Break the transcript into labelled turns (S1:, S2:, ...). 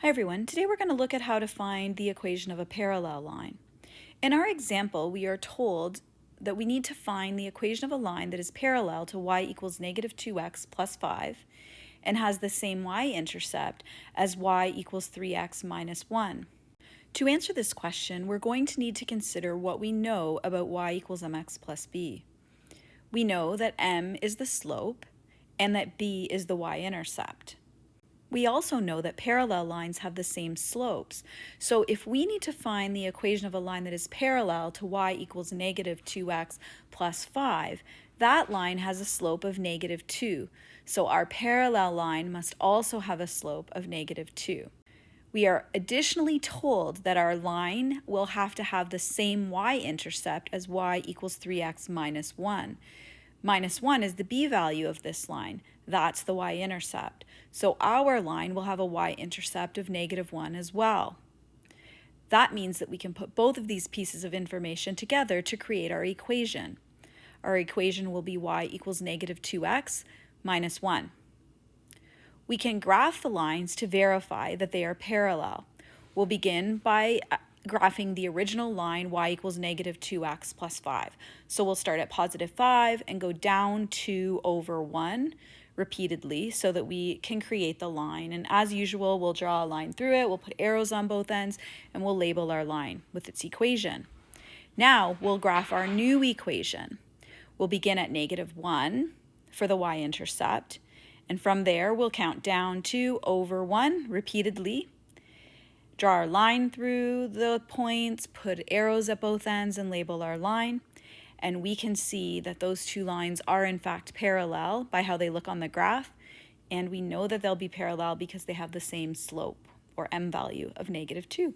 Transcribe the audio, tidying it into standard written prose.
S1: Hi everyone, today we're going to look at how to find the equation of a parallel line. In our example, we are told that we need to find the equation of a line that is parallel to y equals negative 2x plus 5 and has the same y-intercept as y equals 3x minus 1. To answer this question, we're going to need to consider what we know about y equals mx plus b. We know that m is the slope and that b is the y-intercept. We also know that parallel lines have the same slopes. So if we need to find the equation of a line that is parallel to y equals negative 2x plus 5, that line has a slope of negative 2. So our parallel line must also have a slope of negative 2. We are additionally told that our line will have to have the same y-intercept as y equals 3x minus 1. Minus 1 is the b value of this line. That's the y-intercept. So our line will have a y-intercept of negative 1 as well. That means that we can put both of these pieces of information together to create our equation. Our equation will be y equals negative 2x minus 1. We can graph the lines to verify that they are parallel. We'll begin by graphing the original line y equals negative 2x plus 5. So we'll start at positive 5 and go down 2 over 1 repeatedly so that we can create the line. And as usual, we'll draw a line through it, we'll put arrows on both ends, and we'll label our line with its equation. Now we'll graph our new equation. We'll begin at negative 1 for the y-intercept, and from there we'll count down 2 over 1 repeatedly, draw our line through the points, put arrows at both ends, and label our line. And we can see that those two lines are in fact parallel by how they look on the graph. And we know that they'll be parallel because they have the same slope, or m value, of negative 2.